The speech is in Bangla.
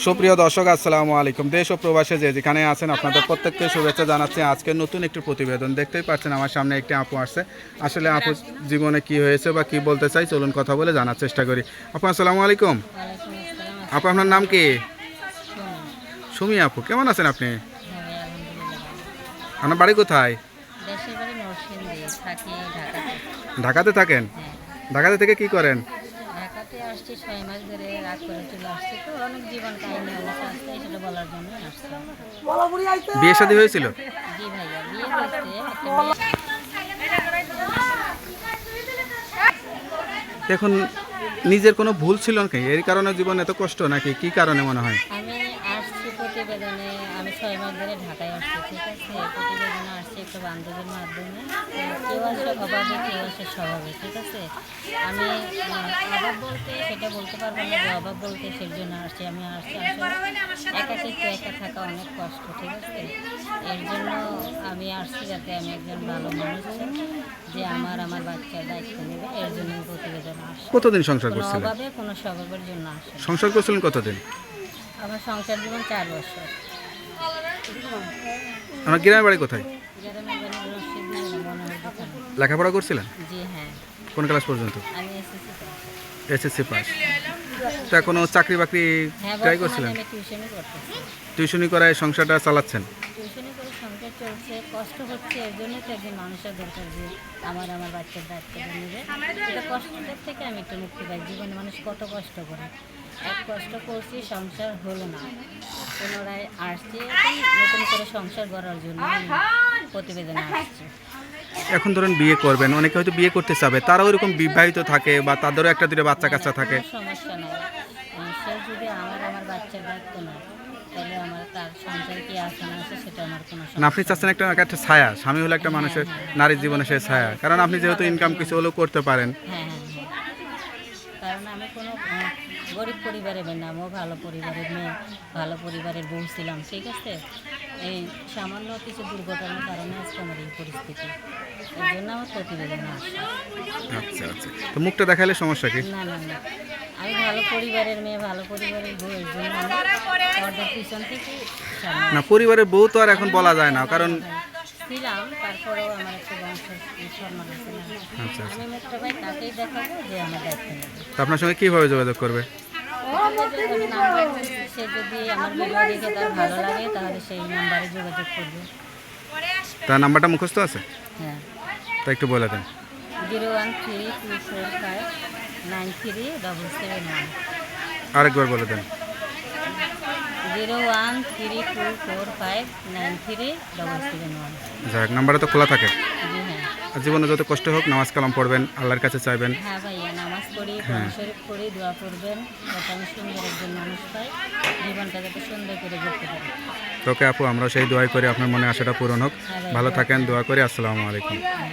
সুপ্রিয় দর্শক, আসসালামু আলাইকুম। দেশ ও প্রবাসে যে যেখানে আছেন আপনাদের প্রত্যেককে শুভেচ্ছা জানাচ্ছি। আজকে নতুন একটি প্রতিবেদন দেখতেই পাচ্ছেন, আমার সামনে একটি আপু আসছে। আসলে আপু জীবনে কি হয়েছে বা কি বলতে চাই, চলুন কথা বলে জানার চেষ্টা করি। আপু আসসালামু আলাইকুম। আপু আপনার নাম কি? সুমি আপু, কেমন আছেন আপনি? আপনার বাড়ি কোথায়? দেশের বাড়ি নরসিংদী, থাকি ঢাকাতে। ঢাকাতে থাকেন? হ্যাঁ, ঢাকাতে থেকে কি করেন? ঢাকাতে আসছি 6 মাস ধরে, রাগ করে চলে আসছি। তো অনেক জীবন কাহিনী অবস্থা আসছে, সেটা বলার জন্য আসছি। বিয়ে শাদী হয়েছিল? জি ভাইয়া, বিয়ে হয়েছে একটা মেয়ে। এখন নিজের কোনো ভুল ছিল নাকি, এই কারণে জীবন এত কষ্ট, নাকি কি কারণে মনে হয়? আমি আসছি প্রতিবেদনে, আমি 6 মাস ধরে ঢাকায় আসছি, ঠিক আছে। প্রতিবেদনে আসছি একটা বান্ধবীর মাধ্যমে। কেউ আসে অভাবে, কেউ আসে স্বভাবে, ঠিক আছে। আমি অভাব বলতে সেটা বলতে পারবো না, যে অভাব বলতে সেই জন্য আসছি। আমি আসছি আসলে একাকিত্ব, একা থাকা অনেক কষ্ট, ঠিক আছে। এর জন্য আমি আসছি যাতে আমি একজন ভালো মানুষ চাই, যে আমার বাচ্চার দায়িত্ব নেবে। এর জন্য আমি প্রতিবেদন আসছি। কতদিন সংসার কোনো করছিলেন? অভাবে, কোনো স্বভাবের জন্য আসি। সংসার করছিলেন কতদিন? আমার সংসার জীবন 4 বছর। আমার গ্রামের বাড়ি কোথায়? গ্রামের বাড়ি নরসিংদী, মনোহর দোকান। লেখাপড়া করছিলেন? জি হ্যাঁ, কোন ক্লাস পর্যন্ত? আমি এসএসসি পাস। SSC pass. তা কোনো চাকরি বাকরি হ্যাঁ, ট্রাই বর্তমানে করছিলেন? আমি টিউশনই করতেছি। টিউশনি করায় সংসারটা চালাচ্ছেন? টিউশনি করে সংসার চলছে, কষ্ট হচ্ছে। এর জন্যই তো একজন মানুষের দরকার, যে আমার বাচ্চার দায়িত্বটা নেবে। এটা কষ্টের থেকে আমি একটু মুক্তি পাই। জীবনে মানুষ কত কষ্ট করে, এক কষ্ট করছি, সংসার হলো না, পুনরায় আসছি এখন নতুন করে সংসার গড়ার জন্য আমি প্রতিবেদনে আসছি। এখন ধরেন বিয়ে করবেন, অনেকে হয়তো বিয়ে করতে চাবে, তারাও এরকম বিবাহিত থাকে বা তাদেরও একটা দুটো বাচ্চা কাচ্চা থাকে। কোনো সমস্যা নাই। সে যদি আমার বাচ্চার দায়িত্ব নেয়, তাহলে আমার তার সংসারে কি আছে না আছে সেটা আমার কোনো না, আপনি সমস্যা চাচ্ছেন একটা ছায়া, স্বামী হলো একটা মানুষের, নারীর জীবনে সে ছায়া, কারণ আপনি যেহেতু ইনকাম কিছু হলেও করতে পারেন। হ্যাঁ হ্যাঁ হ্যাঁ, কারণ আমি কোনো গরিব পরিবারের মেয়ে না, আমিও ভালো পরিবারের মেয়ে, ভালো পরিবারের বউ ছিলাম, ঠিক আছে। এই সামান্য কিছু দুর্ঘটনার কারণে আজকে আমার এই পরিস্থিতি। এর জন্য আমার প্রতিবেদনে আসা। আচ্ছা আচ্ছা, তো মুখটা দেখালে সমস্যা কি? না না না, আমি ভালো পরিবারের মেয়ে, ভালো পরিবারের বউ। এর জন্য আমি পর্দার পিছন থেকে না, পরিবারের বউ তো আর এখন বলা যায় না, কারণ ছিলাম, তারপরেও আমার একটা বংশের সম্মান আছে না। আচ্ছা আচ্ছা, আমি মুখটা ভাই তাকেই দেখাবো যে আমার দায়িত্ব নেবে। তো আপনার সঙ্গে কীভাবে যোগাযোগ করবে? আমি নাম্বার, সে যদি আমার ভিডিও দেখে তার ভালো লাগে, তাহলে সেই নাম্বারে যোগাযোগ করবে। তার নাম্বারটা মুখস্থ আছে? হ্যাঁ, তা একটু বলে দেন। 01324593771। আরেকবার বলে দেন। 01324593771। যাক, নাম্বারটা তো খোলা থাকে। জি হ্যাঁ। আর জীবনে যত কষ্ট হোক নামাজ কালাম পড়বেন, আল্লাহর কাছে চাইবেন। হ্যাঁ ভাইয়া, নামাজ পড়ি, কোরআন শরীফ পড়ি, দোয়া করবেন যাতে আমি সুন্দর একজন মানুষ পাই, জীবনটা যাতে সুন্দর করে গড়তে পারি। তোকে আপু, আমরা সেই দোয়াই করি আপনার মনে আশাটা পূরণ হোক। হ্যাঁ ভাই, ভালো দোয়া থাকেন, করবেন। দোয়া করি। আসসালামু আলাইকুম। হ্যাঁ,